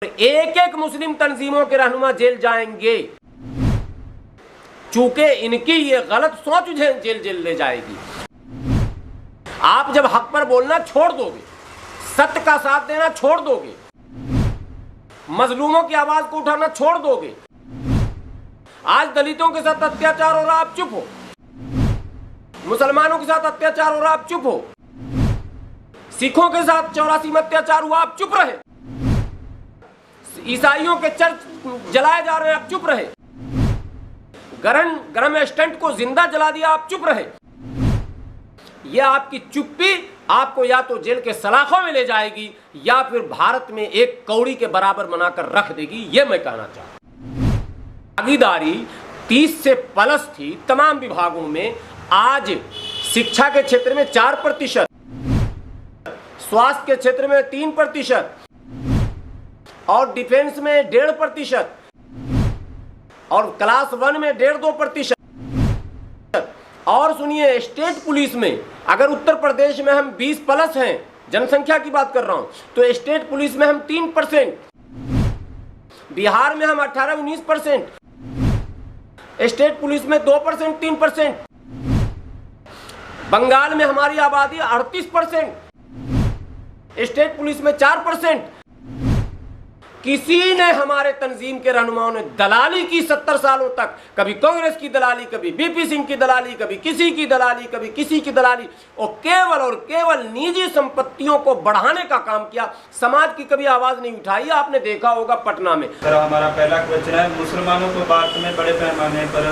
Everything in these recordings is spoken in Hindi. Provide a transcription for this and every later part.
एक एक मुस्लिम तंजीमों के रहनुमा जेल जाएंगे, चूंकि इनकी ये गलत सोच जेल ले जाएगी। आप जब हक पर बोलना छोड़ दोगे, सत्य का साथ देना छोड़ दोगे, मजलूमों की आवाज को उठाना छोड़ दोगे, आज दलितों के साथ अत्याचार हो रहा आप चुप हो, मुसलमानों के साथ अत्याचार हो रहा आप चुप हो, सिखों के साथ 84 में अत्याचार हुआ आप चुप रहे, ईसाइयों के चर्च जलाए जा रहे आप चुप रहे, गरम स्टंट को जिंदा जला दिया आप चुप रहे। यह आपकी चुप्पी आपको या तो जेल के सलाखों में ले जाएगी या फिर भारत में एक कौड़ी के बराबर बनाकर रख देगी। यह मैं कहना चाहता हूं। भागीदारी 30 से प्लस थी तमाम विभागों में। आज शिक्षा के क्षेत्र में 4%, स्वास्थ्य के क्षेत्र में 3% और डिफेंस में 1.5% और क्लास 1 में 1.5-2%। और सुनिए, स्टेट पुलिस में अगर उत्तर प्रदेश में हम 20+ हैं, जनसंख्या की बात कर रहा हूं, तो स्टेट पुलिस में हम 3%, बिहार में हम 18-19%, स्टेट पुलिस में 2%, 3%, बंगाल में हमारी आबादी 38%, स्टेट पुलिस में 4%। किसी ने हमारे तंजीम के रहनुमाओं ने दलाली की 70 सालों तक, कभी कांग्रेस की दलाली, कभी बीपी सिंह की दलाली, कभी किसी की दलाली, कभी किसी की दलाली, और केवल निजी संपत्तियों को बढ़ाने का काम किया। समाज की कभी आवाज नहीं उठाई। आपने देखा होगा पटना में। सर, हमारा पहला क्वेश्चन है, मुसलमानों को भारत में बड़े पैमाने पर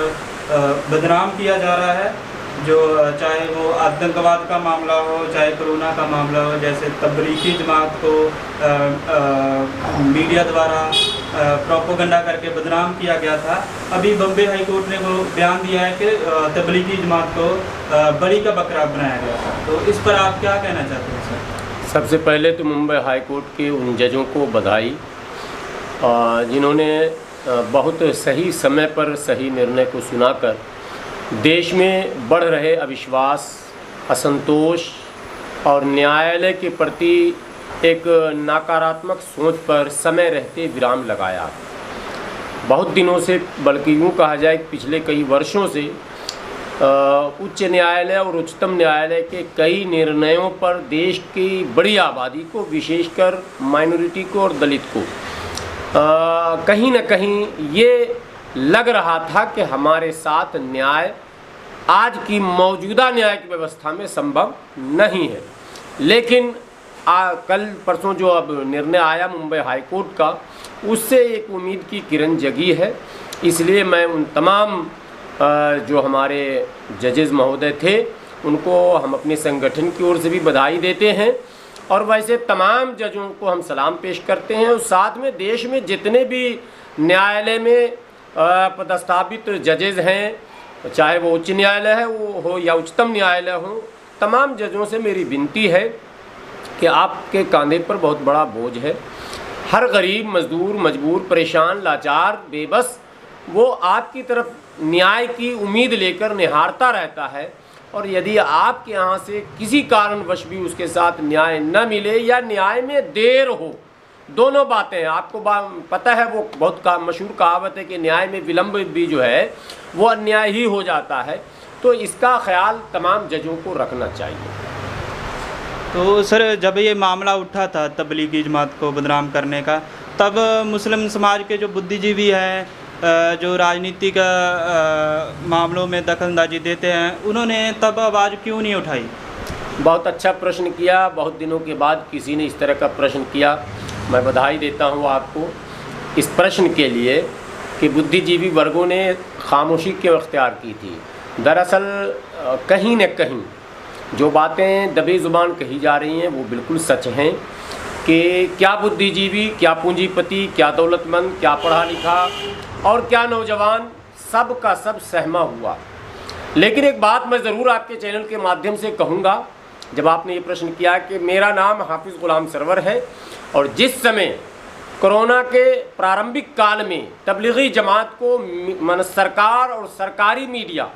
बदनाम किया जा रहा है, जो चाहे वो आतंकवाद का मामला हो, चाहे कोरोना का मामला हो। जैसे तबलीगी जमात को मीडिया द्वारा प्रोपोगंडा करके बदनाम किया गया था। अभी बम्बे हाई कोर्ट ने वो बयान दिया है कि तबलीगी जमात को बलि का बकरा बनाया गया था। तो इस पर आप क्या कहना चाहते हैं सर? सबसे पहले तो मुंबई हाई कोर्ट के उन जजों को बधाई, जिन्होंने बहुत सही समय पर सही निर्णय को सुनाकर देश में बढ़ रहे अविश्वास, असंतोष और न्यायालय के प्रति एक नकारात्मक सोच पर समय रहते विराम लगाया। बहुत दिनों से, बल्कि यूँ कहा जाए पिछले कई वर्षों से उच्च न्यायालय और उच्चतम न्यायालय के कई निर्णयों पर देश की बड़ी आबादी को, विशेषकर माइनॉरिटी को और दलित को कहीं न कहीं ये लग रहा था कि हमारे साथ न्याय आज की मौजूदा न्यायिक व्यवस्था में संभव नहीं है। लेकिन कल परसों जो अब निर्णय आया मुंबई हाई कोर्ट का, उससे एक उम्मीद की किरण जगी है। इसलिए मैं उन तमाम जो हमारे जजेस महोदय थे उनको हम अपने संगठन की ओर से भी बधाई देते हैं, और वैसे तमाम जजों को हम सलाम पेश करते हैं। और साथ में देश में जितने भी न्यायालय में पदस्थापित जजेज हैं, चाहे वो उच्च न्यायालय है वो हो या उच्चतम न्यायालय हो, तमाम जजों से मेरी विनती है कि आपके कंधे पर बहुत बड़ा बोझ है। हर गरीब, मजदूर, मजबूर, परेशान, लाचार, बेबस वो आपकी तरफ न्याय की उम्मीद लेकर निहारता रहता है। और यदि आपके यहाँ से किसी कारणवश भी उसके साथ न्याय न मिले या न्याय में देर हो, दोनों बातें हैं। आपको पता है वो बहुत मशहूर कहावत है कि न्याय में विलंब भी जो है वो अन्याय ही हो जाता है। तो इसका ख्याल तमाम जजों को रखना चाहिए। तो सर, जब ये मामला उठा था तबलीगी जमात को बदनाम करने का, तब मुस्लिम समाज के जो बुद्धिजीवी हैं, जो राजनीतिक मामलों में दखलंदाजी देते हैं, उन्होंने तब आवाज़ क्यों नहीं उठाई? बहुत अच्छा प्रश्न किया। बहुत दिनों के बाद किसी ने इस तरह का प्रश्न किया। मैं बधाई देता हूँ आपको इस प्रश्न के लिए कि बुद्धिजीवी वर्गों ने खामोशी क्यों अख्तियार की थी। दरअसल कहीं न कहीं जो बातें दबे ज़ुबान कही जा रही हैं वो बिल्कुल सच हैं कि क्या बुद्धिजीवी, क्या पूंजीपति, क्या दौलतमंद, क्या पढ़ा लिखा और क्या नौजवान, सब का सब सहमा हुआ। लेकिन एक बात मैं ज़रूर आपके चैनल के माध्यम से कहूँगा, जब आपने ये प्रश्न किया कि मेरा नाम हाफिज़ गुलाम सरवर है, और जिस समय कोरोना के प्रारंभिक काल में तबलीगी जमात को सरकार और सरकारी मीडिया,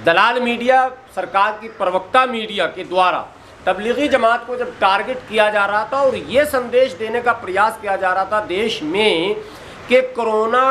दलाल मीडिया, सरकार की प्रवक्ता मीडिया के द्वारा तबलीगी जमात को जब टारगेट किया जा रहा था और ये संदेश देने का प्रयास किया जा रहा था देश में कि कोरोना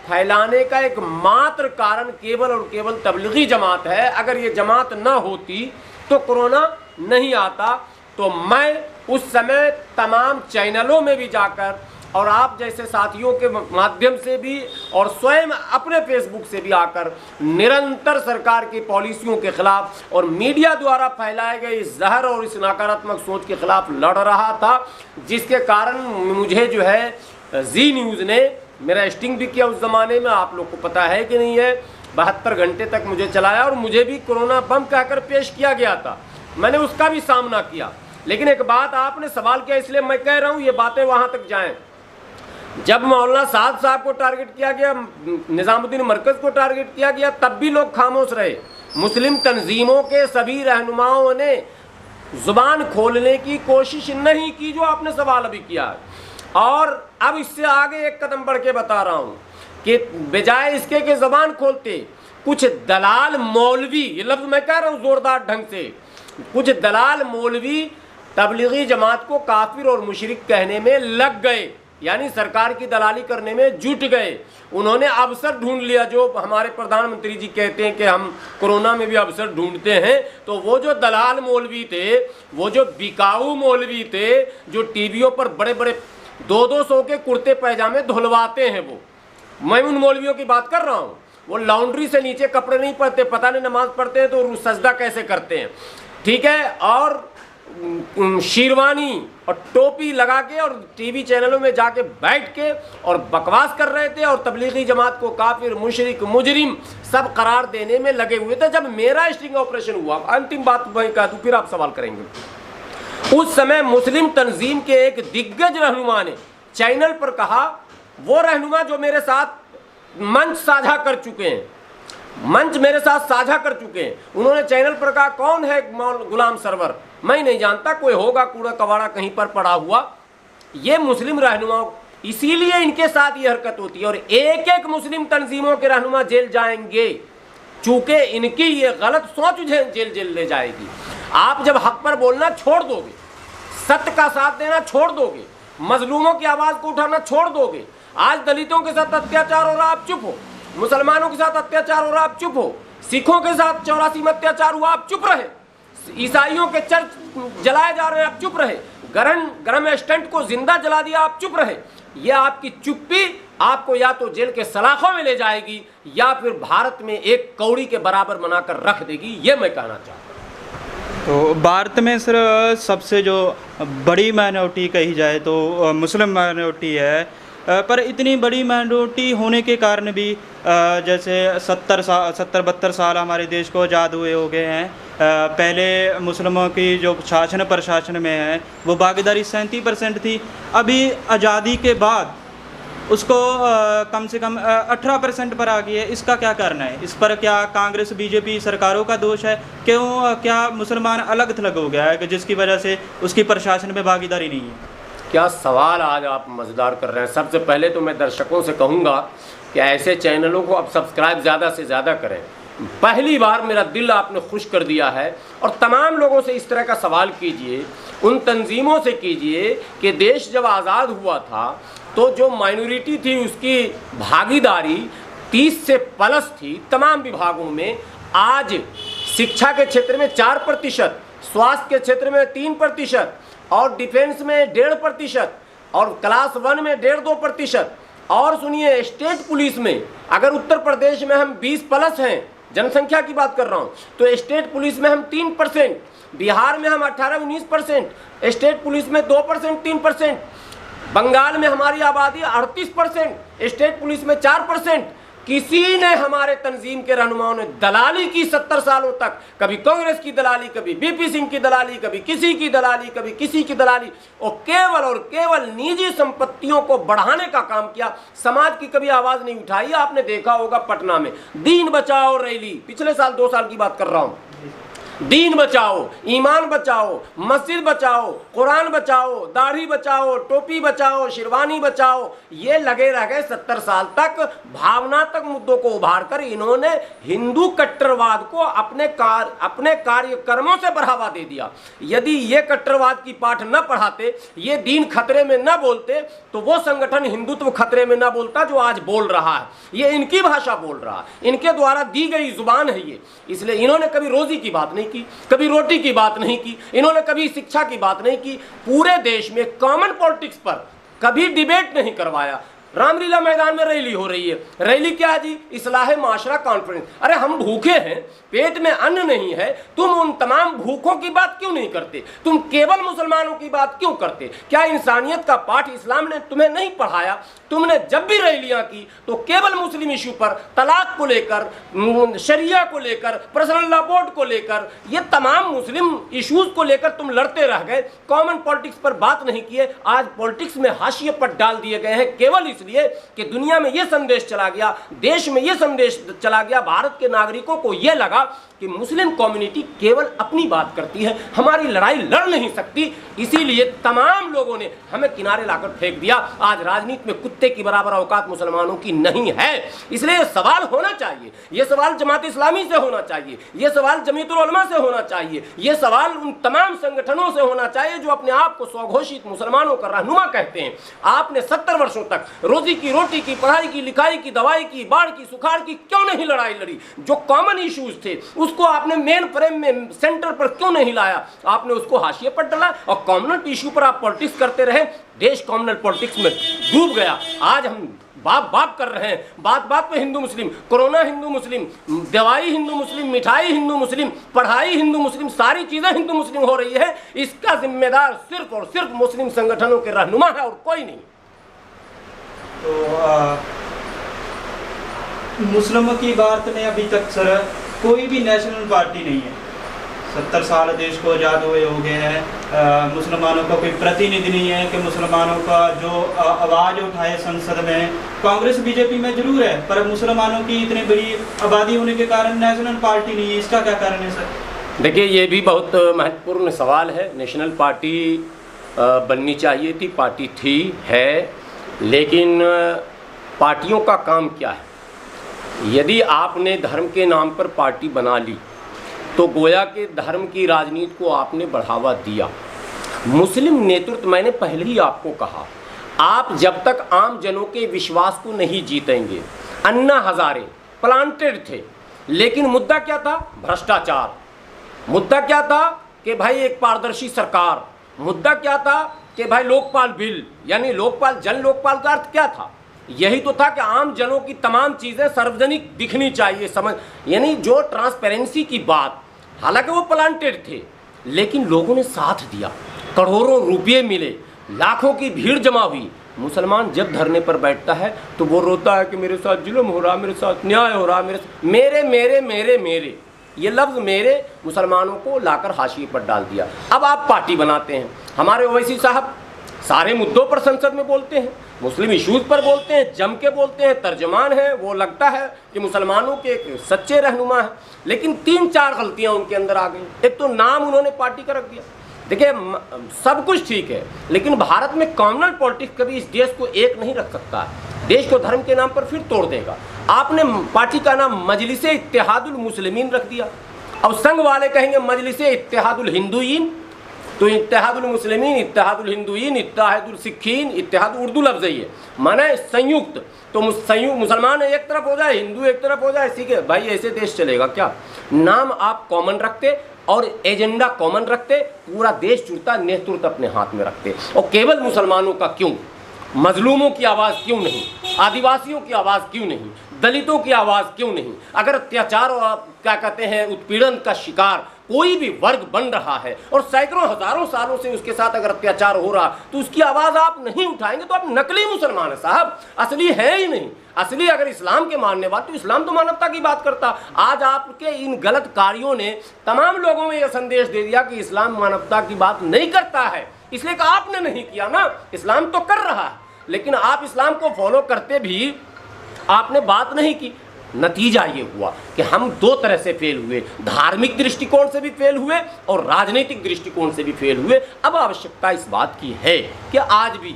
फैलाने का एक मात्र कारण केवल और केवल तबलीगी जमात है, अगर ये जमात न होती तो कोरोना नहीं आता, तो मैं उस समय तमाम चैनलों में भी जाकर और आप जैसे साथियों के माध्यम से भी और स्वयं अपने फेसबुक से भी आकर निरंतर सरकार की पॉलिसियों के खिलाफ और मीडिया द्वारा फैलाए गए इस जहर और इस नकारात्मक सोच के खिलाफ लड़ रहा था, जिसके कारण मुझे जो है जी न्यूज़ ने मेरा स्टिंग भी किया उस ज़माने में, आप लोग को पता है कि नहीं है, 72 घंटे तक मुझे चलाया और मुझे भी कोरोना बम कहकर पेश किया गया था, मैंने उसका भी सामना किया। लेकिन एक बात आपने सवाल किया इसलिए मैं कह रहा हूँ ये बातें वहाँ तक जाएं। जब मौलाना साद साहब को टारगेट किया गया, निज़ामुद्दीन मरकज़ को टारगेट किया गया, तब भी लोग खामोश रहे। मुस्लिम तंजीमों के सभी रहनुमाओं ने ज़ुबान खोलने की कोशिश नहीं की, जो आपने सवाल अभी किया है। और अब इससे आगे एक कदम बढ़ के बता रहा हूँ कि बजाय इसके कि ज़ुबान खोलते, कुछ दलाल मौलवी, ये लफ्ज़ मैं कह रहा हूँ ज़ोरदार ढंग से, कुछ दलाल मौलवी तबलीगी जमात को काफिर और मुशरिक कहने में लग गए, यानी सरकार की दलाली करने में जुट गए। उन्होंने अवसर ढूंढ लिया, जो हमारे प्रधानमंत्री जी कहते हैं कि हम कोरोना में भी अवसर ढूंढते हैं। तो वो जो दलाल मौलवी थे, वो जो बिकाऊ मौलवी थे, जो टीवियों पर बड़े बड़े 200 के कुर्ते पैजामे धुलवाते हैं, वो मैं उन मौलवियों की बात कर रहा हूँ। वो लॉन्ड्री से नीचे कपड़े नहीं पहनते, पता नहीं नमाज पढ़ते हैं तो सजदा कैसे करते हैं, ठीक है, और शेरवानी और टोपी लगा के और टीवी चैनलों में जाके बैठ के और बकवास कर रहे थे और तबलीगी जमात को काफिर, मुशरिक, मुजरिम सब करार देने में लगे हुए थे। जब मेरा स्टिंग ऑपरेशन हुआ, अंतिम बात मैं कह दूं, फिर आप सवाल करेंगे। उस समय मुस्लिम तंजीम के एक दिग्गज रहनुमा ने चैनल पर कहा, वो रहनुमा जो मेरे साथ मंच साझा कर चुके हैं, मंच मेरे साथ साझा कर चुके हैं, उन्होंने चैनल पर कहा, कौन है गुलाम सरवर? मैं नहीं जानता, कोई होगा कूड़ा कबाड़ा कहीं पर पड़ा हुआ। ये मुस्लिम रहनुमाओं, इसीलिए इनके साथ ये हरकत होती है और एक एक मुस्लिम तंजीमों के रहनुमा जेल जाएंगे, चूंकि इनकी ये गलत सोच जेल ले जाएगी। आप जब हक पर बोलना छोड़ दोगे, सत्य का साथ देना छोड़ दोगे, मजलूमों की आवाज़ को उठाना छोड़ दोगे, आज दलितों के साथ अत्याचार हो रहा, आप चुप हो, मुसलमानों के साथ अत्याचार हो रहा, आप चुप हो, सिखों के साथ 84 में अत्याचार हुआ, आप चुप रहे, ईसाइयों के चर्च जलाए जा रहे हैं, आप चुप रहे, गरम स्टंट को जिंदा जला दिया, आप चुप रहे। ये आपकी चुप्पी आपको या तो जेल के सलाखों में ले जाएगी या फिर भारत में एक कौड़ी के बराबर बनाकर रख देगी, ये मैं कहना चाहता हूँ। तो भारत में सर सबसे जो बड़ी माइनॉरिटी कही जाए तो मुस्लिम माइनॉरिटी है, पर इतनी बड़ी माइनॉरिटी होने के कारण भी जैसे 70-72 साल हमारे देश को आज़ाद हुए हो गए हैं, पहले मुस्लिमों की जो शासन प्रशासन में है वो भागीदारी 37% थी, अभी आज़ादी के बाद उसको कम से कम 18% पर आ गई है। इसका क्या करना है? इस पर क्या कांग्रेस बीजेपी सरकारों का दोष है? क्यों, क्या मुसलमान अलग थलग हो गया है कि जिसकी वजह से उसकी प्रशासन में भागीदारी नहीं है? क्या सवाल आज आप मज़ेदार कर रहे हैं। सबसे पहले तो मैं दर्शकों से कहूँगा कि ऐसे चैनलों को आप सब्सक्राइब ज़्यादा से ज़्यादा करें। पहली बार मेरा दिल आपने खुश कर दिया है और तमाम लोगों से इस तरह का सवाल कीजिए, उन तंजीमों से कीजिए कि देश जब आज़ाद हुआ था तो जो माइनॉरिटी थी उसकी भागीदारी 30 से प्लस थी तमाम विभागों में। आज शिक्षा के क्षेत्र में 4%, स्वास्थ्य के क्षेत्र में 3% और डिफेंस में 1.5% और क्लास 1 में 1.5%। और सुनिए, स्टेट पुलिस में अगर उत्तर प्रदेश में हम 20+ हैं, जनसंख्या की बात कर रहा हूँ, तो स्टेट पुलिस में हम 3%, बिहार में हम 18-19%, स्टेट पुलिस में 2% 3%, बंगाल में हमारी आबादी 38%, स्टेट पुलिस में 4%। किसी ने हमारे तंजीम के रहनुमाओं ने दलाली की 70 सालों तक, कभी कांग्रेस की दलाली, कभी बीपी सिंह की दलाली, कभी किसी की दलाली, कभी किसी की दलाली, और केवल निजी संपत्तियों को बढ़ाने का काम किया। समाज की कभी आवाज़ नहीं उठाई। आपने देखा होगा पटना में दीन बचाओ रैली, पिछले साल 2 साल की बात कर रहा हूँ, दीन बचाओ, ईमान बचाओ, मस्जिद बचाओ, कुरान बचाओ, दाढ़ी बचाओ, टोपी बचाओ, शेरवानी बचाओ, ये लगे रह गए 70 साल तक। भावनात्मक मुद्दों को उभार कर इन्होंने हिंदू कट्टरवाद को अपने कार्यक्रमों से बढ़ावा दे दिया। यदि ये कट्टरवाद की पाठ न पढ़ाते, ये दीन खतरे में न बोलते, तो वो संगठन हिंदुत्व खतरे में न बोलता जो आज बोल रहा है। ये इनकी भाषा बोल रहा है, इनके द्वारा दी गई जुबान है ये। इसलिए इन्होंने कभी रोजी की बात नहीं की, कभी रोटी की बात नहीं की, इन्होंने कभी शिक्षा की बात नहीं की। पूरे देश में कॉमन पॉलिटिक्स पर कभी डिबेट नहीं करवाया। रामलीला मैदान में रैली हो रही है, रैली क्या है जी? इस्लाह माशरा कॉन्फ्रेंस। अरे हम भूखे हैं, पेट में अन्न नहीं है, तुम उन तमाम भूखों की बात क्यों नहीं करते? तुम केवल मुसलमानों की बात क्यों करते? क्या इंसानियत का पाठ इस्लाम ने तुम्हें नहीं पढ़ाया? तुमने जब भी रैलियां की तो केवल मुस्लिम इशू पर, तलाक को लेकर, शरिया को लेकर, पर्सनल लॉ बोर्ड को लेकर, ये तमाम मुस्लिम इश्यूज को लेकर तुम लड़ते रह गए, कॉमन पॉलिटिक्स पर बात नहीं किए। आज पॉलिटिक्स में हाशिए पर डाल दिए गए हैं केवल इसलिए कि दुनिया में यह संदेश चला गया, देश में यह संदेश चला गया, भारत के नागरिकों को यह लगा कि मुस्लिम कम्युनिटी केवल अपनी बात करती है, हमारी लड़ाई लड़ नहीं सकती। इसीलिए तमाम लोगों ने हमें किनारे लाकर फेंक दिया। आज राजनीति में कुत्ते की बराबर औकात मुसलमानों की नहीं है। इसलिए सवाल होना चाहिए, यह सवाल जमात इस्लामी से होना चाहिए, यह सवाल जमीयतुल उलमा से होना चाहिए, यह सवाल उन तमाम संगठनों से होना चाहिए जो अपने आप को स्वघोषित मुसलमानों का रहनुमा कहते हैं। आपने 70 वर्षों तक रोजी की, रोटी की, पढ़ाई की, लिखाई की, दवाई की, बाढ़ की, सुखाड़ की क्यों नहीं लड़ाई लड़ी? जो कॉमन इश्यूज थे उसको आपने मेन फ्रेम में, सेंटर पर क्यों नहीं लाया? आपने उसको हाशिए पर डाला और कॉमनल इश्यू पर आप पॉलिटिक्स करते रहे। देश कॉमनल पॉलिटिक्स में डूब गया। आज हम बाप बाप कर रहे हैं, बात बात पे हिंदू मुस्लिम, कोरोना हिंदू मुस्लिम, दवाई हिंदू मुस्लिम, मिठाई हिंदू मुस्लिम, पढ़ाई हिंदू मुस्लिम, सारी चीजें हिंदू मुस्लिम हो रही है। इसका जिम्मेदार सिर्फ और सिर्फ मुस्लिम संगठनों के रहनुमा है और कोई नहीं। तो मुस्लिमों की बात में अभी तक सर कोई भी नेशनल पार्टी नहीं है। 70 साल देश को आज़ाद हुए हो गए हैं, मुसलमानों का कोई प्रतिनिधि नहीं है कि मुसलमानों का जो आवाज़ उठाए संसद में। कांग्रेस बीजेपी में जरूर है, पर मुसलमानों की इतनी बड़ी आबादी होने के कारण नेशनल पार्टी नहीं है। इसका क्या कारण है सर? देखिए, ये भी बहुत महत्वपूर्ण सवाल है। नेशनल पार्टी बननी चाहिए थी, पार्टी थी, है, लेकिन पार्टियों का काम क्या है? यदि आपने धर्म के नाम पर पार्टी बना ली तो गोया के धर्म की राजनीति को आपने बढ़ावा दिया। मुस्लिम नेतृत्व, मैंने पहले ही आपको कहा, आप जब तक आम जनों के विश्वास को नहीं जीतेंगे। अन्ना हजारे प्लांटेड थे, लेकिन मुद्दा क्या था? भ्रष्टाचार। मुद्दा क्या था? कि भाई एक पारदर्शी सरकार। मुद्दा क्या था? कि भाई लोकपाल बिल, यानी लोकपाल, जन लोकपाल का अर्थ क्या था? यही तो था कि आम जनों की तमाम चीज़ें सार्वजनिक दिखनी चाहिए, समझ, यानी जो ट्रांसपेरेंसी की बात। हालांकि वो प्लांटेड थे, लेकिन लोगों ने साथ दिया, करोड़ों रुपये मिले, लाखों की भीड़ जमा हुई। मुसलमान जब धरने पर बैठता है तो वो रोता है कि मेरे साथ जुल्म हो रहा, मेरे साथ न्याय हो रहा, मेरे मेरे मेरे मेरे, ये लफ्ज़ मेरे मुसलमानों को लाकर हाशिए पर डाल दिया। अब आप पार्टी बनाते हैं। हमारे ओवैसी साहब सारे मुद्दों पर संसद में बोलते हैं, मुस्लिम इश्यूज पर बोलते हैं, जम के बोलते हैं, तर्जमान है, वो लगता है कि मुसलमानों के एक सच्चे रहनुमा है। लेकिन 3-4 गलतियां उनके अंदर आ गई। एक तो नाम उन्होंने पार्टी का रख दिया। देखिए, सब कुछ ठीक है, लेकिन भारत में कॉमनल पॉलिटिक्स कभी इस देश को एक नहीं रख सकता है। देश को धर्म के नाम पर फिर तोड़ देगा। आपने पार्टी का नाम मजलिस इत्तेहादुल मुस्लिमीन रख दिया। अब संघ वाले कहेंगे मजलिस इत्तेहादुल हिंदुईन, तो इत्तेहादुल मुस्लिमीन, इत्तेहादुल हिंदुईन, इत्तेहादुल सिक्खीन, इत्तेहाद उर्दू लफ्ज़ ही है, माने संयुक्त। तो संयुक्त मुसलमान एक तरफ हो जाए, हिंदू एक तरफ हो जाए, इसी के भाई ऐसे देश चलेगा क्या? नाम आप कॉमन रखते और एजेंडा कॉमन रखते, पूरा देश जुड़ता, नेतृत्व अपने हाथ में रखते। और केवल मुसलमानों का क्यों? मजलूमों की आवाज़ क्यों नहीं? आदिवासियों की आवाज़ क्यों नहीं? दलितों की आवाज़ क्यों नहीं? अगर अत्याचार और क्या कहते हैं उत्पीड़न का शिकार कोई भी वर्ग बन रहा है और सैकड़ों हजारों सालों से उसके साथ अगर अत्याचार हो रहा, तो उसकी आवाज़ आप नहीं उठाएंगे तो आप नकली मुसलमान हैं साहब, असली है ही नहीं। असली अगर इस्लाम के मानने वाले, तो इस्लाम तो मानवता की बात करता। आज आपके इन गलत कार्यों ने तमाम लोगों में यह संदेश दे दिया कि इस्लाम मानवता की बात नहीं करता है, इसलिए कि आपने नहीं किया ना। इस्लाम तो कर रहा है, लेकिन आप इस्लाम को फॉलो करते भी आपने बात नहीं की। नतीजा ये हुआ कि हम दो तरह से फेल हुए, धार्मिक दृष्टिकोण से भी फेल हुए और राजनीतिक दृष्टिकोण से भी फेल हुए। अब आवश्यकता इस बात की है कि आज भी,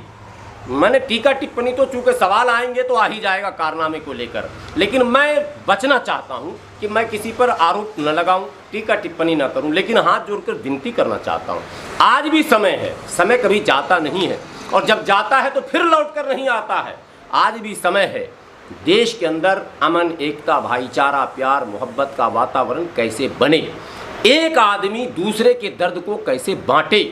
मैंने टीका टिप्पणी तो चूंकि सवाल आएंगे तो आ ही जाएगा कारनामे को लेकर, लेकिन मैं बचना चाहता हूं कि मैं किसी पर आरोप न लगाऊं, टीका टिप्पणी न करूं, लेकिन हाथ जोड़कर विनती करना चाहता हूं। आज भी समय है, समय कभी जाता नहीं है और जब जाता है तो फिर लौट कर नहीं आता है। आज भी समय है, देश के अंदर अमन, एकता, भाईचारा, प्यार, मोहब्बत का वातावरण कैसे बने, एक आदमी दूसरे के दर्द को कैसे बांटे,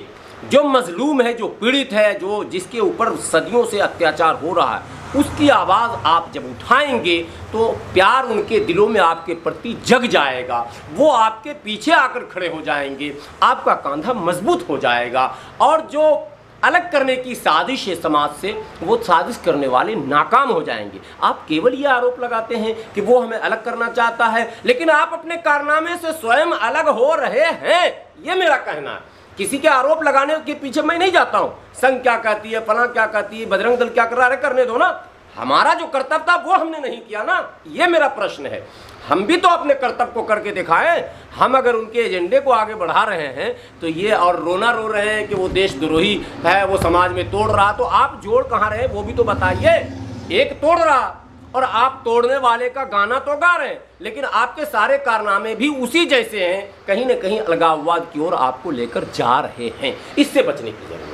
जो मजलूम है, जो पीड़ित है, जो जिसके ऊपर सदियों से अत्याचार हो रहा है, उसकी आवाज़ आप जब उठाएंगे तो प्यार उनके दिलों में आपके प्रति जग जाएगा, वो आपके पीछे आकर खड़े हो जाएंगे, आपका कंधा मजबूत हो जाएगा और जो अलग करने की साजिश है समाज से, वो साजिश करने वाले नाकाम हो जाएंगे। आप केवल ये आरोप लगाते हैं कि वो हमें अलग करना चाहता है, लेकिन आप अपने कारनामे से स्वयं अलग हो रहे हैं, ये मेरा कहना है। किसी के आरोप लगाने के पीछे मैं नहीं जाता हूं, संघ क्या कहती है, फलां क्या कहती है, बजरंग दल क्या कर रहा है, करने दो ना। हमारा जो कर्तव्य था वो हमने नहीं किया ना, ये मेरा प्रश्न है। हम भी तो अपने कर्तव्य को करके दिखाएं। हम अगर उनके एजेंडे को आगे बढ़ा रहे हैं तो ये, और रोना रो रहे हैं कि वो देशद्रोही है, वो समाज में तोड़ रहा, तो आप जोड़ कहाँ रहे वो भी तो बताइए। एक तोड़ रहा और आप तोड़ने वाले का गाना तो गा रहे हैं, लेकिन आपके सारे कारनामे भी उसी जैसे हैं, कहीं ना कहीं अलगाववाद की ओर आपको लेकर जा रहे हैं। इससे बचने की जरूरत है।